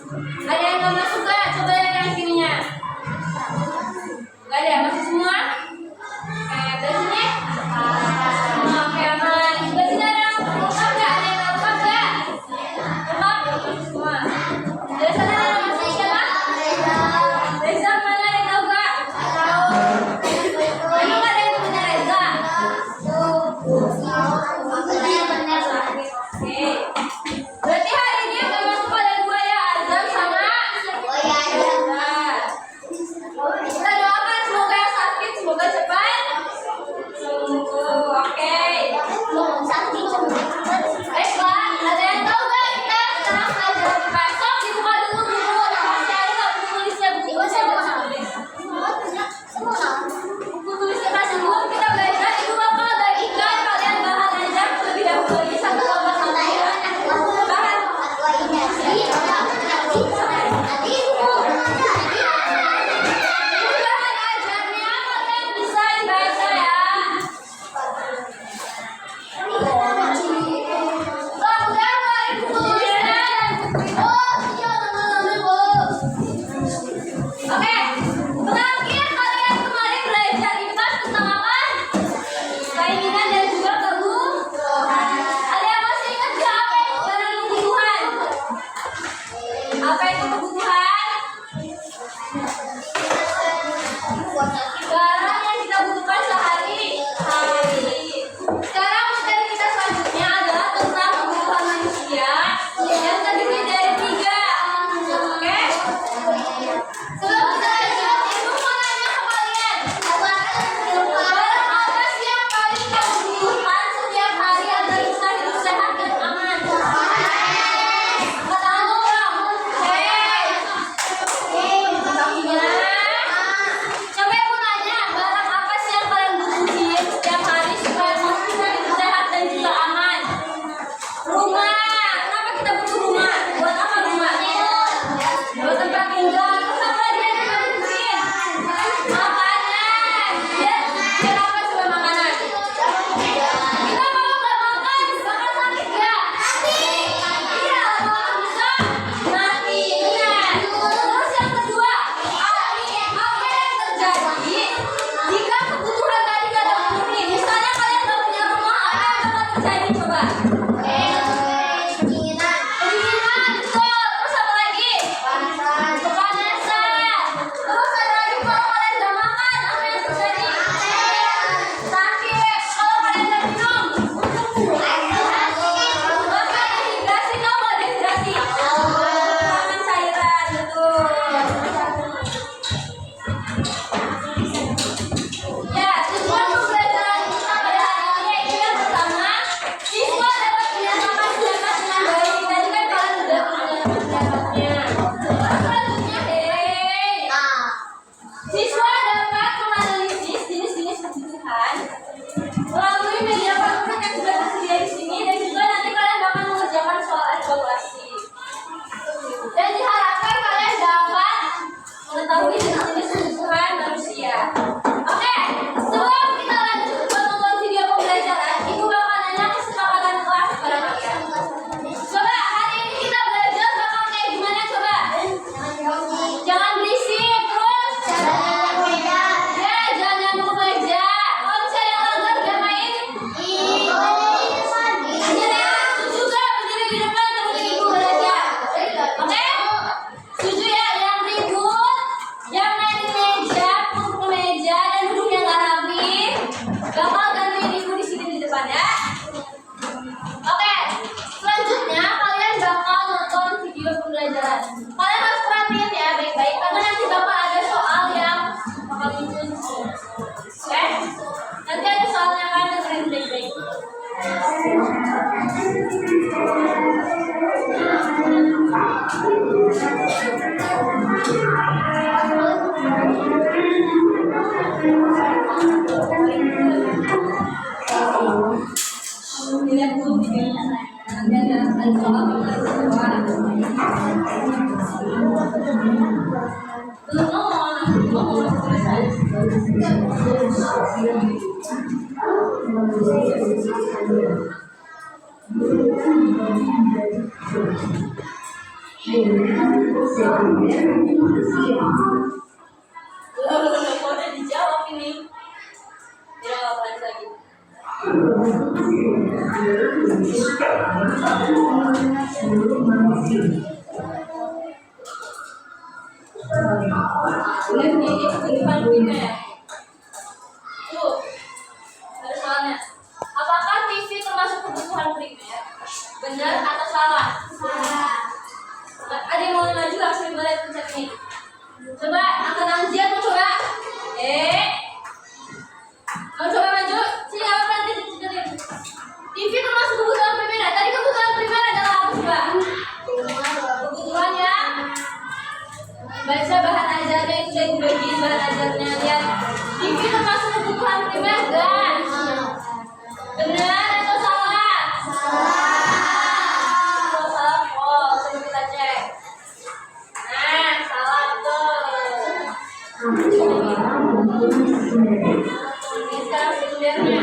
Ada yang nggak masuk nggak? Coba lihat yang kirinya. Nggak ada, masuk semua? Oke, dari sini? Oke, aman. Sebelah sini ada yang lengkap nggak? Ada yang lengkap nggak? Lengkap? Semua. Dari sana ada masuk siapa? Reza, mana ada yang tahu nggak? Emang nggak ada yang punya Reza? Oke. Berarti hari ini yang nggak masuk ada dua ya, Azam sama Azam. Kita doakan semoga yang sakit semoga cepat sembuh. Oke. Baiklah, ada yang tahu nggak kita sekarang belajar besok dibuka dulu buku. Masih ada nggak buku tulisnya? Buku tulisnya kasih dulu. Kita belajar. Ibu bakal bagikan kalian bahan aja lebih dahulu. Ini satu sama satu ya. Bahan. Apa itu kebutuhan? Barang yang kita butuhkan sehari-hari. Sekarang materi kita selanjutnya adalah tentang kebutuhan manusia yang terdiri dari 3. Oke? Sebelum kita lanjut, ibu mau nanya ke kalian. Barang apa sih yang paling kita butuhkan setiap hari agar kita hidup sehat dan aman? Angkat tangan dong. Coba ibu nanya, barang apa sih yang kalian butuhin setiap hari supaya kita hidup sehat dan juga aman? Rumah. Kenapa kita butuh rumah? Buat apa rumah? Buat tempat tinggal. Terus apa lagi yang kita butuhin? Makanan. Biar apa coba makanan? Kita mau nggak makan, bakal sakit nggak? Iya, kalau bisa mati. Benar. Terus yang kedua, apa yang terjadi jika kebutuhan tadi nggak terpenuhi? Misalnya kalian nggak punya rumah, apa yang bakal terjadi coba? Kedinginan, betul. Terus apa lagi? Kepanasan. Terus ada lagi kalau kalian nggak makan, apa yang terjadi? Sakit. Kalau kalian nggak minum, bakal dehidrasi. Tahu nggak dehidrasi? Kekurangan cairan, betul. Ya, tujuan pembelajaran kita pada hari ini yaitu yang pertama, siswa dapat menyatakan pendapat dengan baik. Tadi kan kalian sudah menyatakan pendapatnya. Terus selanjutnya, siswa dapat menganalisis jenis-jenis kebutuhan melalui media konten yang sudah tersedia di sini dan juga nanti kalian bakal mengerjakan soal evaluasi. Dan diharapkan kalian dapat mengetahui jenis-jenis kebutuhan manusia. Oke, sebelum kita lanjut buat nonton video pembelajaran, ibu bakal nanya kesepakatan kelas kepada kalian. Coba hari ini kita belajar bakal kayak gimana coba? Jangan berisik, terus ya jangan nyambung meja. Kalau misalnya yang langgar dia main. Iya, setuju gak berdiri di depan temenin ibu belajar? Oke? Setuju ya? Yang ribut, yang main di meja, punggung meja dan duduk yang gak rapi, bakal gantiin ibu di sini di depan ya. Oke, selanjutnya kalian bakal nonton video pembelajaran. Kalian harus perhatiin ya baik-baik karena nanti bakal ada soal yang bakal muncul di sini. Oke? Nanti ada soalnya kan, dengerin baik-baik. Dilihat dulu videonya saya. Nanti ada soal Kok udah dijawab ini? Ya, apa lagi? Kehidupan primer. Tuh, ada soalnya. Apakah TV termasuk kebutuhan primer? Benar atau salah? Salah. Ada yang mau maju langsung boleh pencet ini. Coba angkat tangan Ziad mau coba. Mau coba maju? Sini apa nanti cepetin. TV termasuk kebutuhan primer. Tadi kebutuhan primer adalah apa coba? Kebutuhan yang baca bahan ajarnya itu dari bagian bahan ajarnya lihat. TV termasuk kebutuhan primer enggak? Benar atau salah? Salah. Oh, coba kita cek. Nah, salah betul. Ini sekarang sekundernya.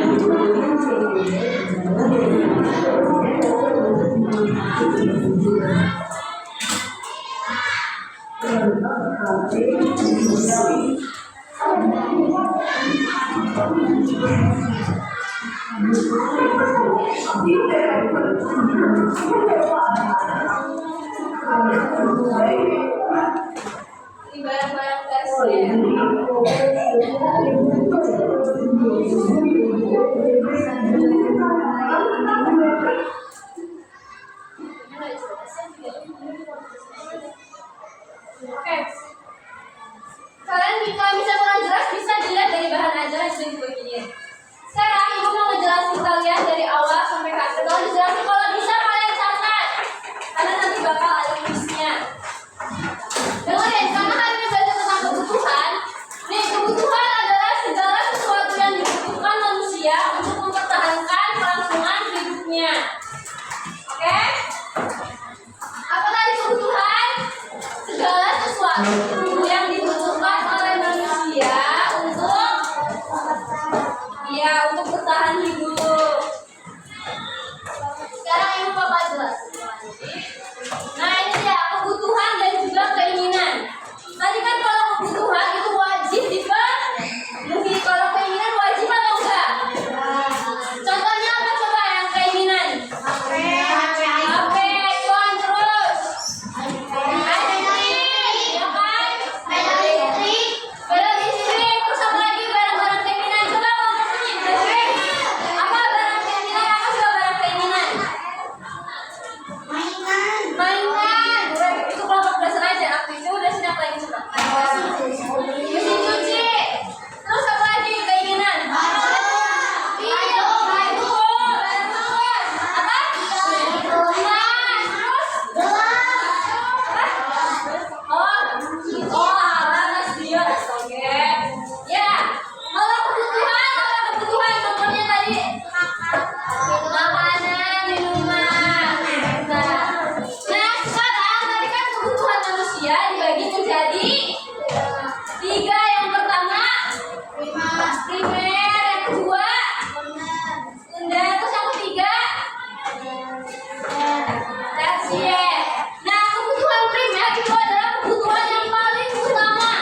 Ini barang-barang tersier. Oke. Kalian kalau bisa kurang jelas bisa dilihat dari bahan ajaran yang sudah begini. Sekarang ibu mau ngejelasin kalian dari awal sampai akhir. Kalau dijelasin kalau bisa kalian catat, karena nanti bakal ada kuisnya. Dengerin, karena hari ini belajar tentang kebutuhan. Nih, kebutuhan adalah segala sesuatu yang dibutuhkan manusia untuk mempertahankan kelangsungan hidupnya. Oke? Apa tadi kebutuhan? Segala sesuatu yang dibutuhkan oleh manusia untuk bertahan hidup. Sekarang ibu bapak jelasin. Nah, ini dia kebutuhan dan juga keinginan. Tadi kan kalau kebutuhan itu wajib dipenuhi, kalau keinginan wajib atau enggak? Contohnya apa coba yang keinginan? HP, iPhone, terus sepeda listrik, terus apa lagi barang-barang keinginan? Coba ngomong sini. Apa barang keinginan? Apa coba barang keinginan? Mainan. Itu kelompok belasan aja. Aku udah siap lagi coba. Mesin cuci. Terus apa lagi keinginan? Iya, itu apa? Alas bios, oke. Ya, kalau kebutuhan contohnya tadi makanan, minuman. Nah, sekarang tadi kan kebutuhan manusia dibagi menjadi 3. Yang pertama primer, yang kedua sekunder, terus yang ketiga tersier. Nah, kebutuhan primer itu adalah kebutuhan yang paling utama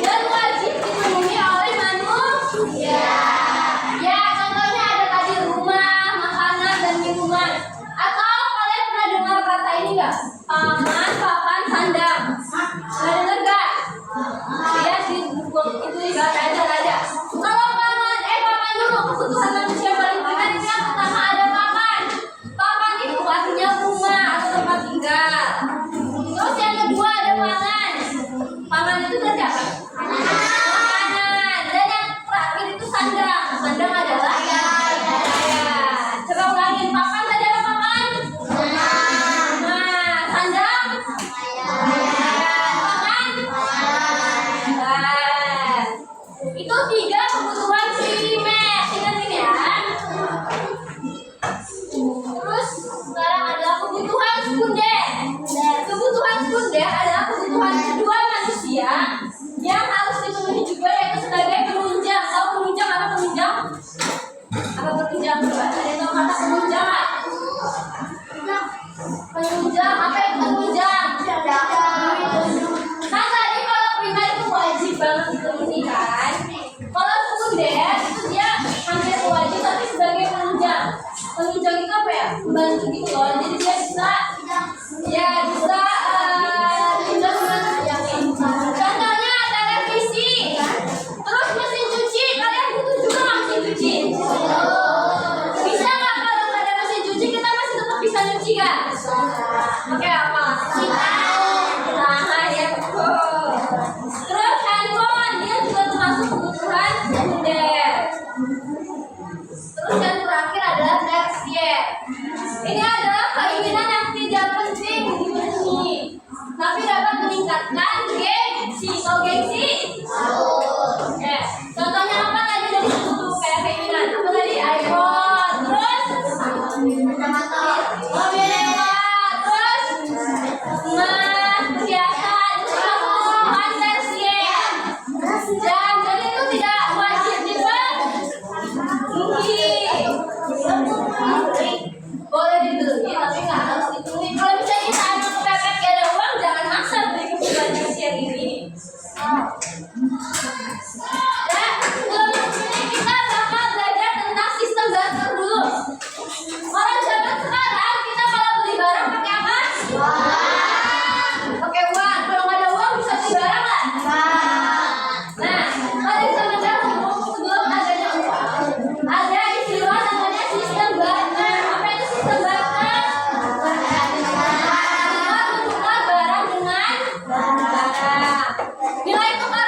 dan wajib dipenuhi oleh manusia. Ya, contohnya ada tadi rumah, makanan, dan minuman. Atau kalian pernah dengar kata ini nggak? Paman, papan, sandang. Pernah dengar nggak? Ya, sebelum ini kita bakal belajar tentang sistem barter dulu. Orang zaman sekarang kita kalau beli barang pakai apa? Pakai uang. Kalau nggak ada uang bisa beli barang nggak? Nah, pada zaman dahulu sebelum adanya uang, ada istilah namanya sistem barter. Apa itu sistem barter? Kita tukar barang dengan barang. Nilai tukar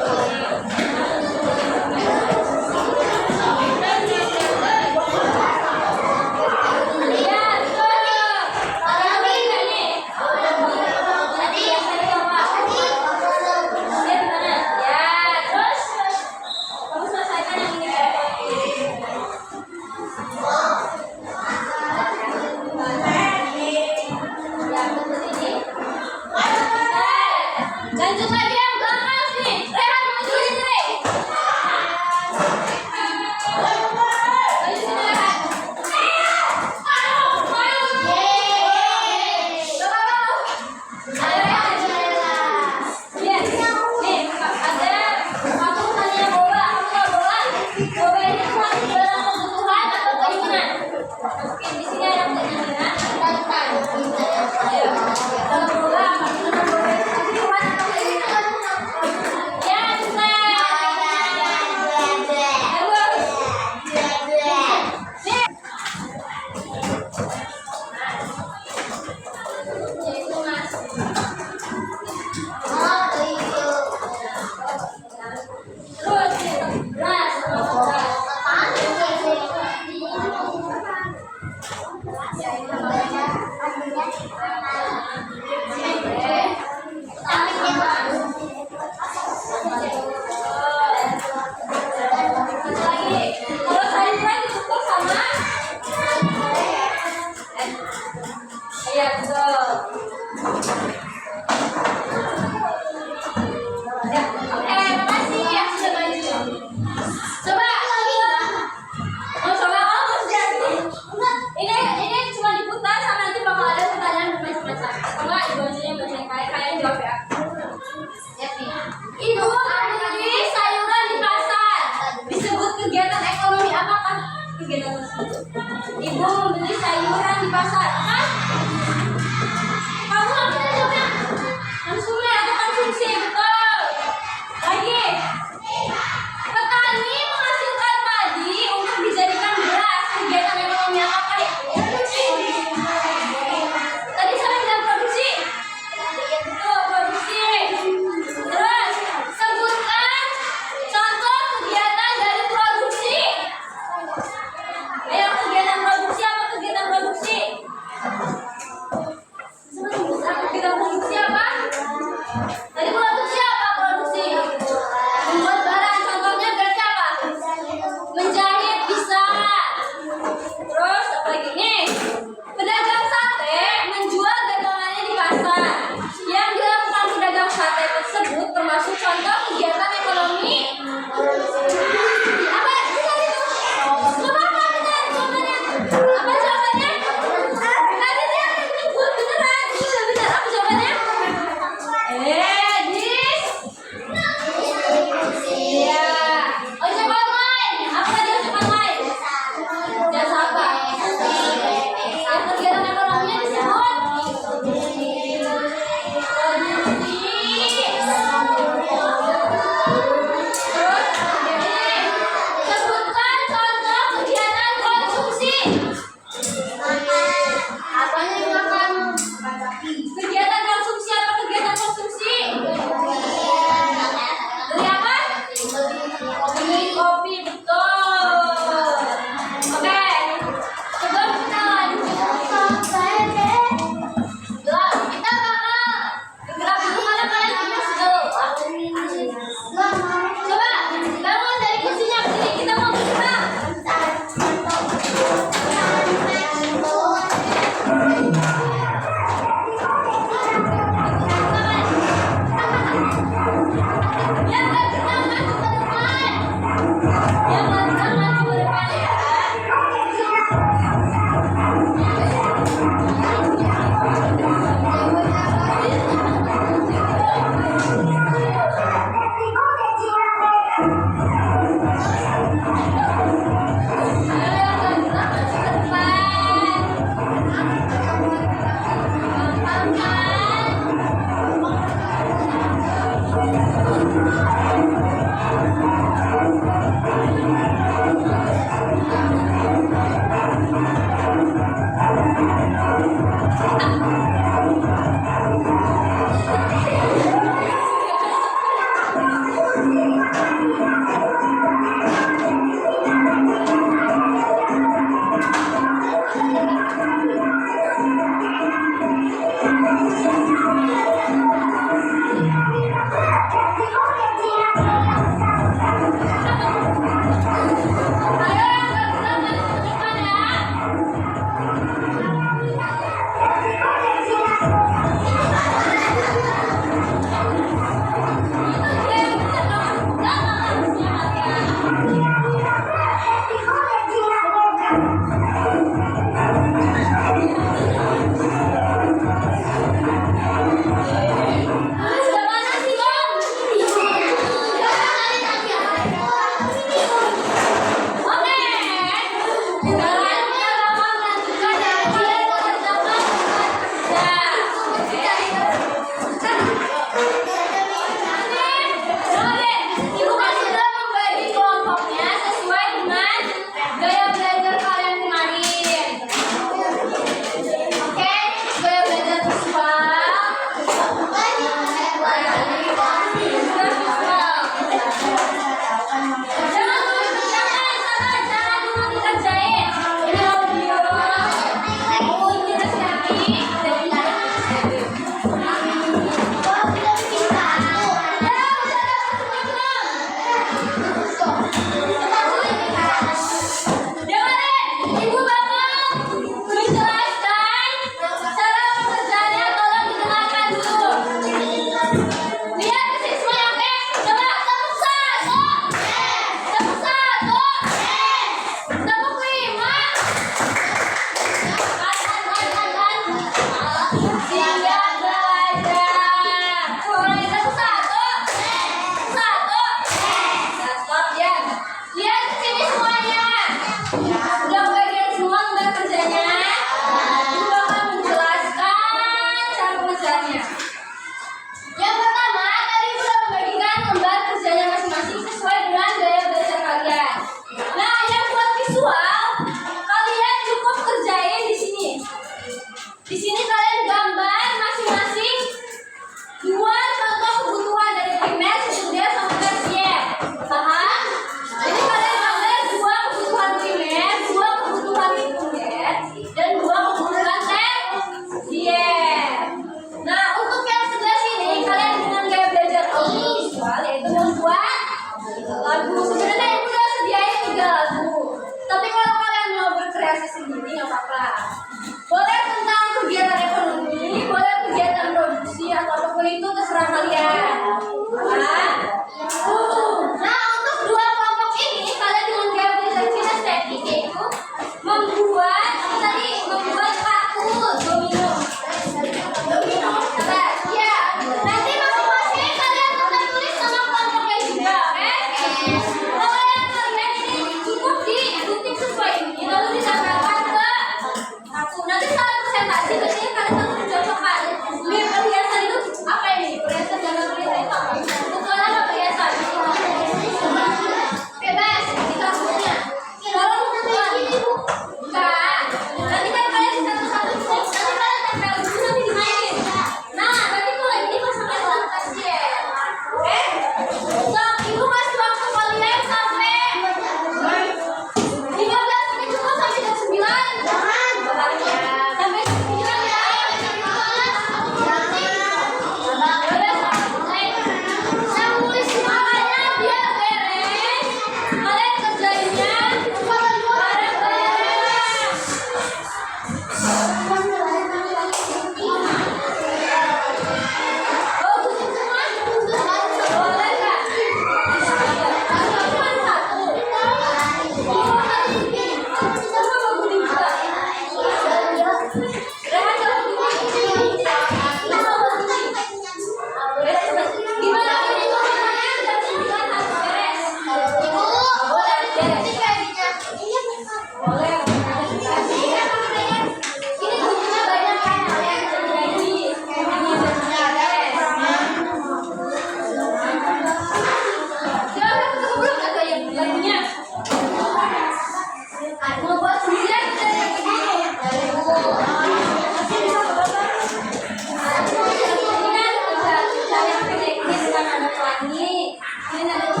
Ini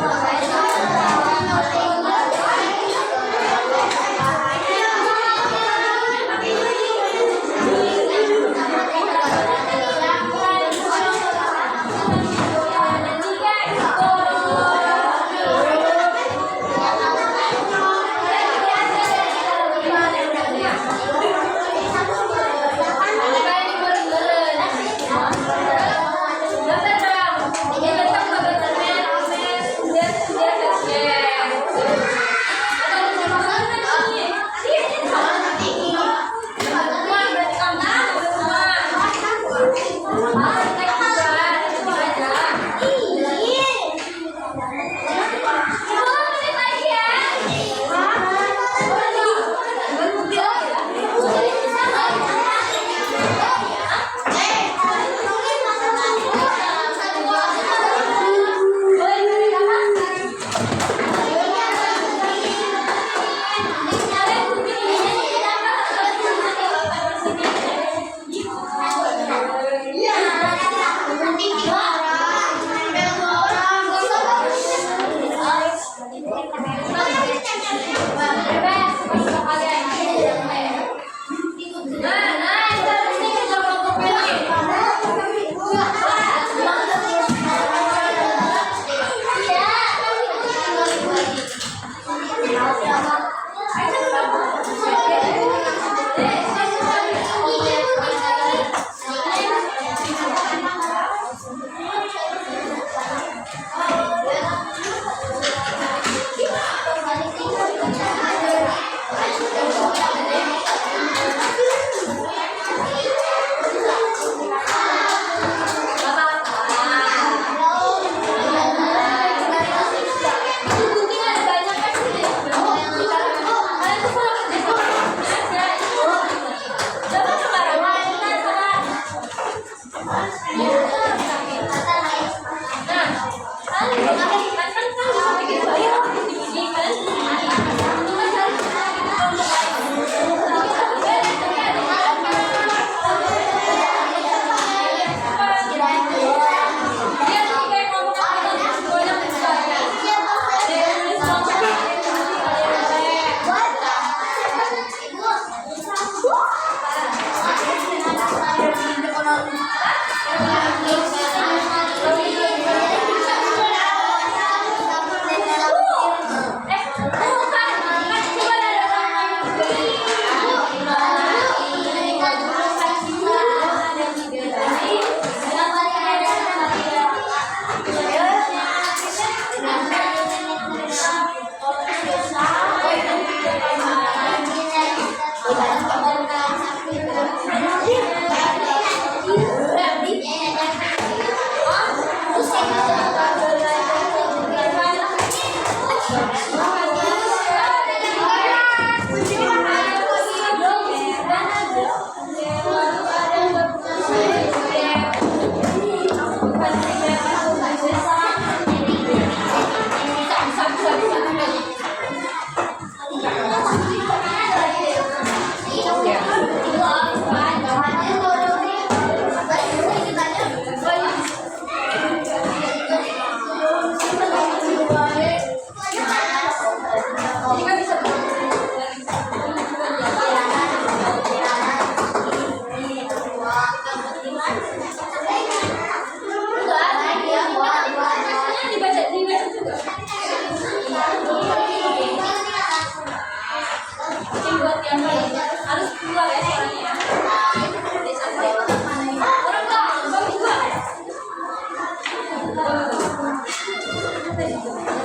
Ini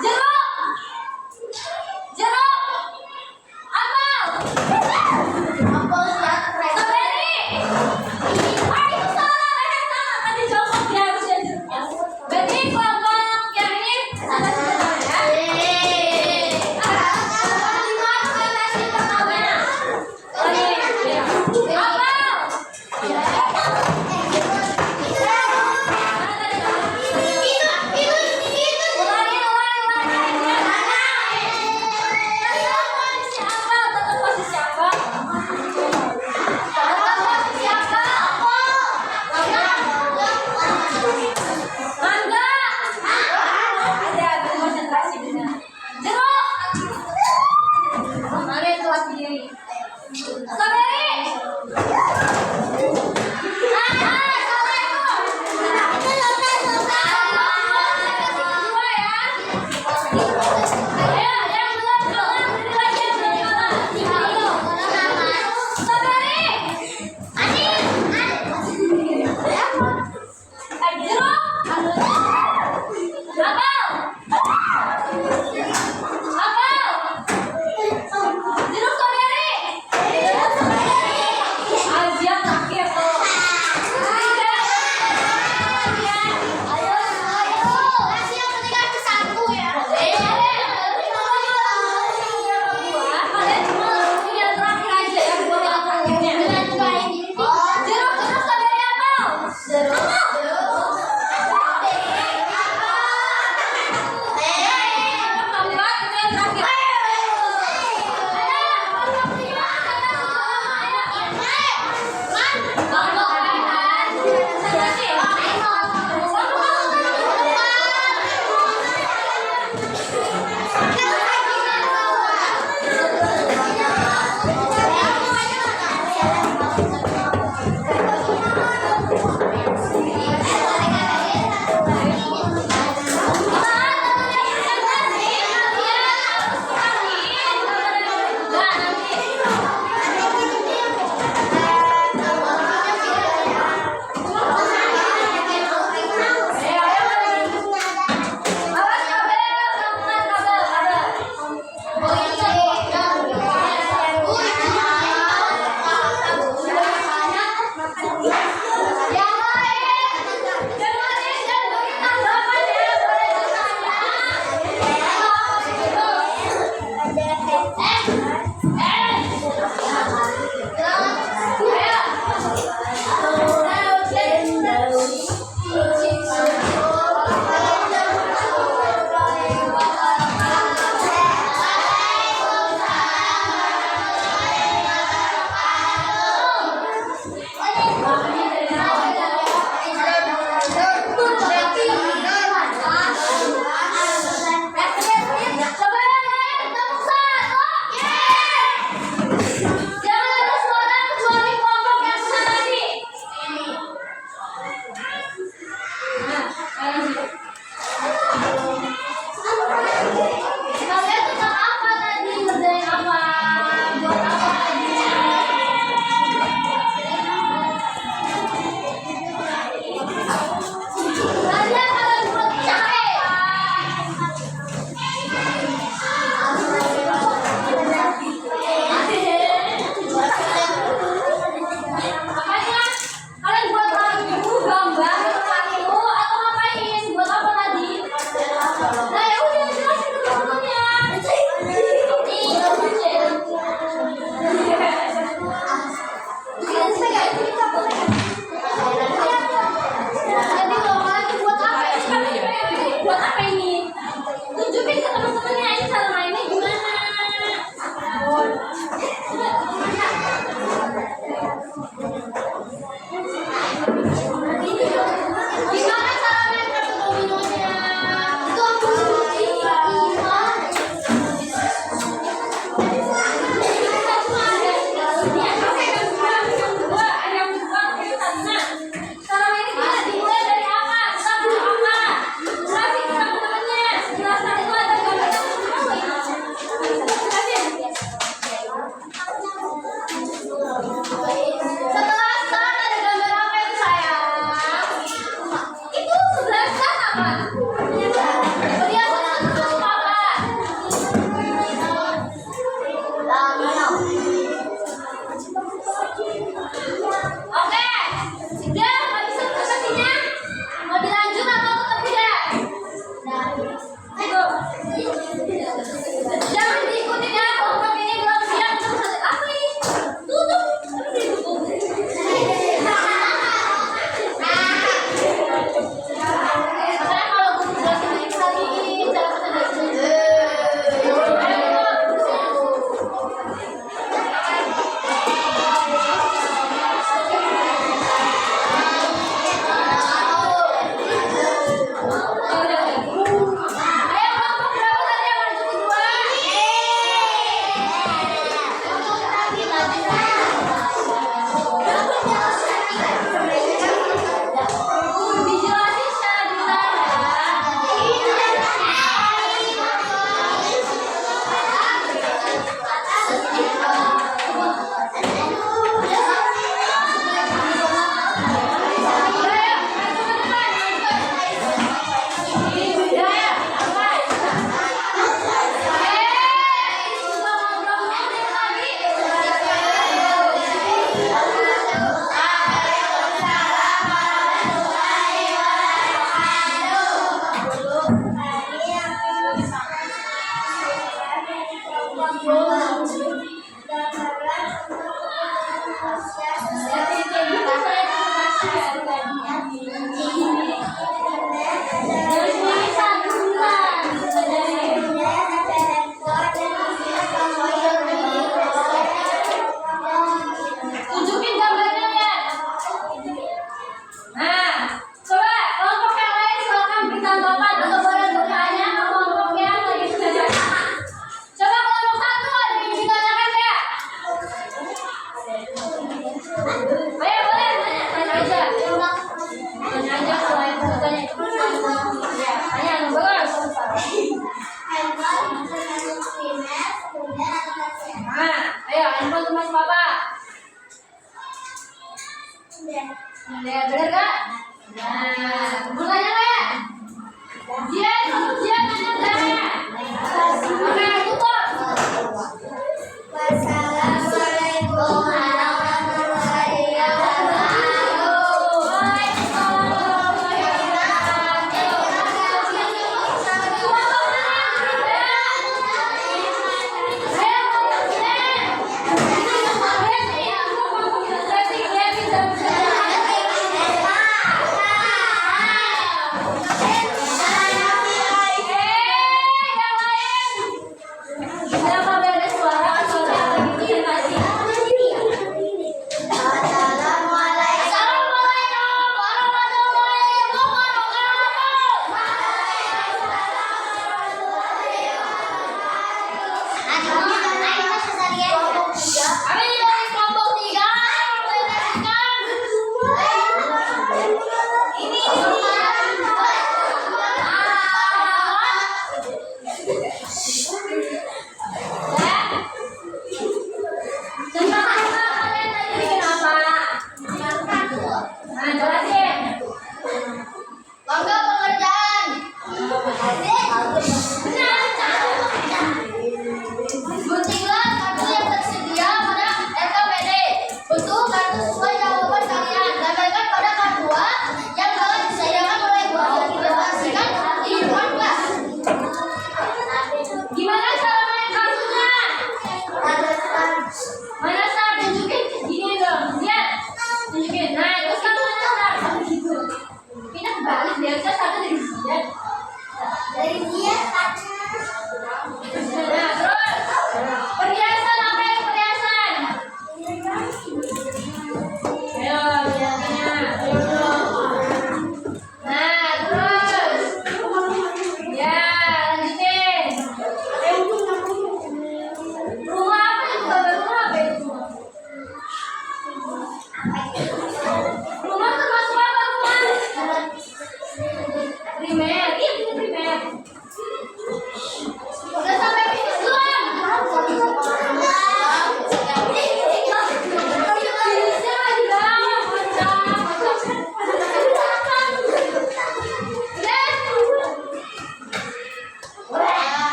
Jeruk. Jeruk. Apel. Strawberry. Ah, itu salah. Rehan salah. Tadi jawab dia harusnya jeruknya. Berarti kelompok yang ini salah semua ya. Apel.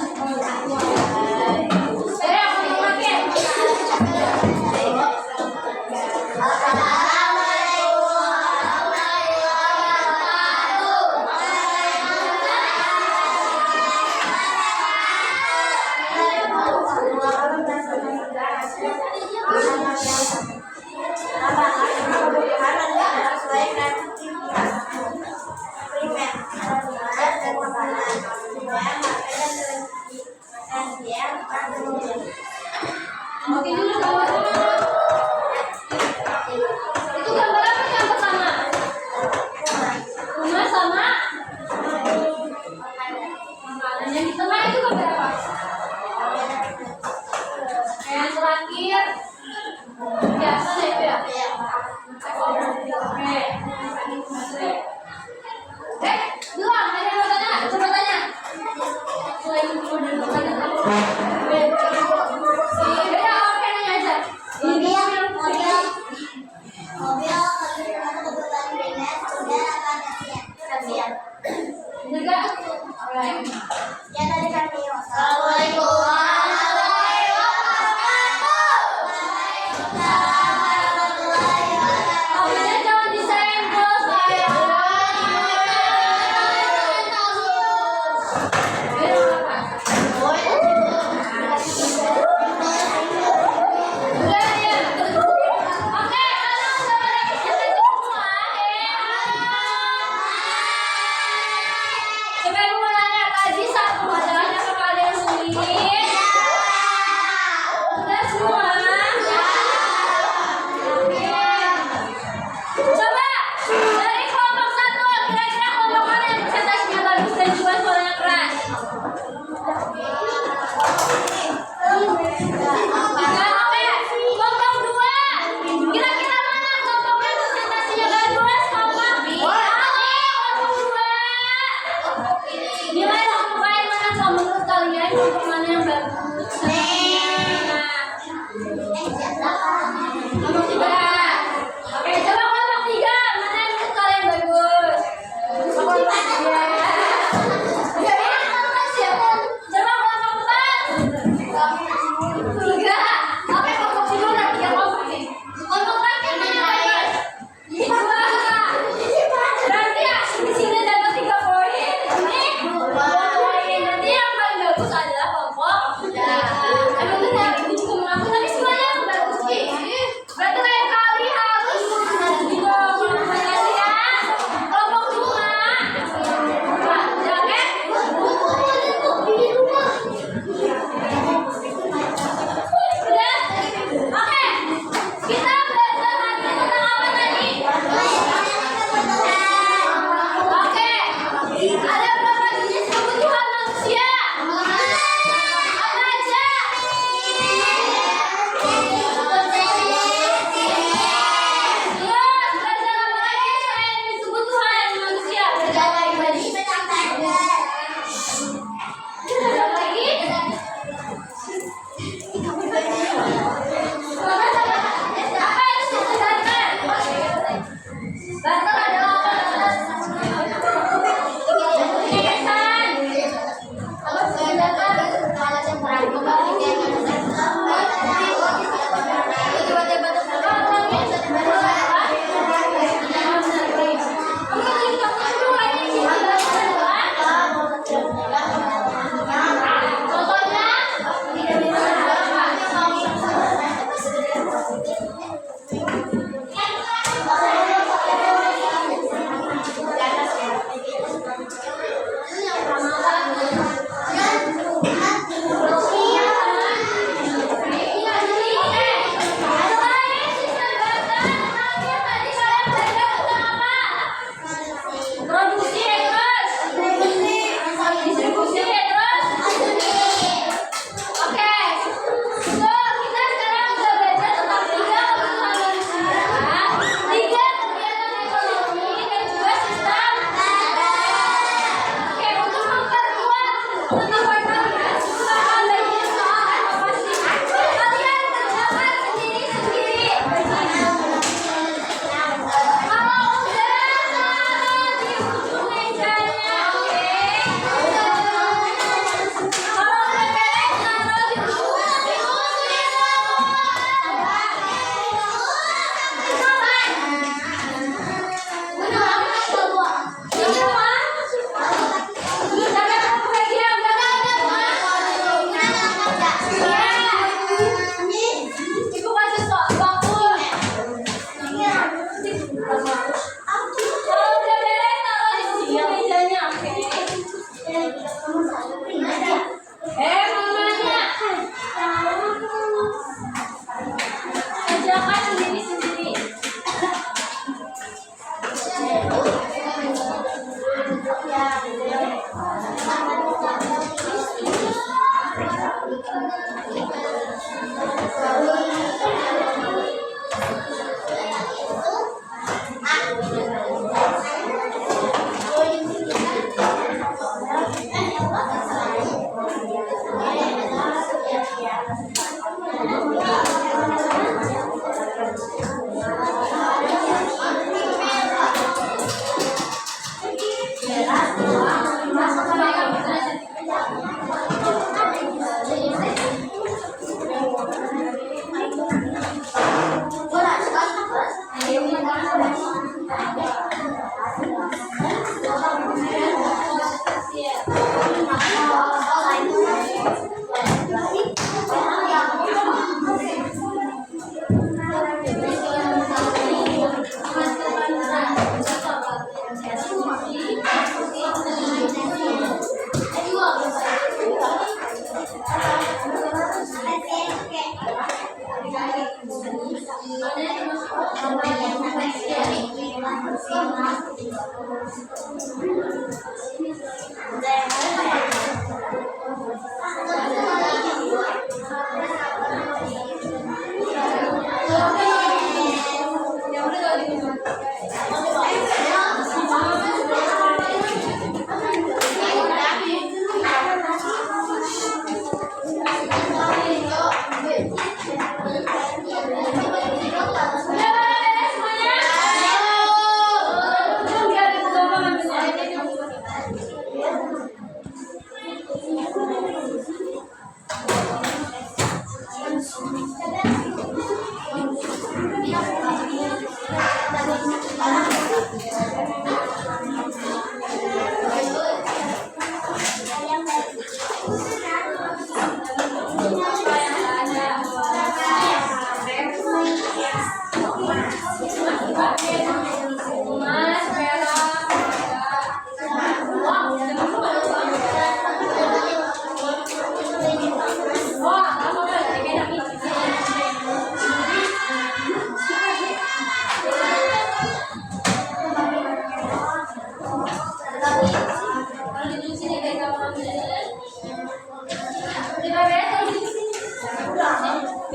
aku mau makan. Oke dulu sama. Itu gambar apa yang pertama? Rumah sama makanan. Yang di tengah itu gambar apa? Yang terakhir biasa deh itu ya. Oke. Belum ada yang mau tanya? Coba tanya. Selain itu dan makanan apa? Beda oke nanya aja. Mobil kebutuhan primer udah apa kasihan Juga. Alright. ya tadi kan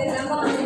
gampang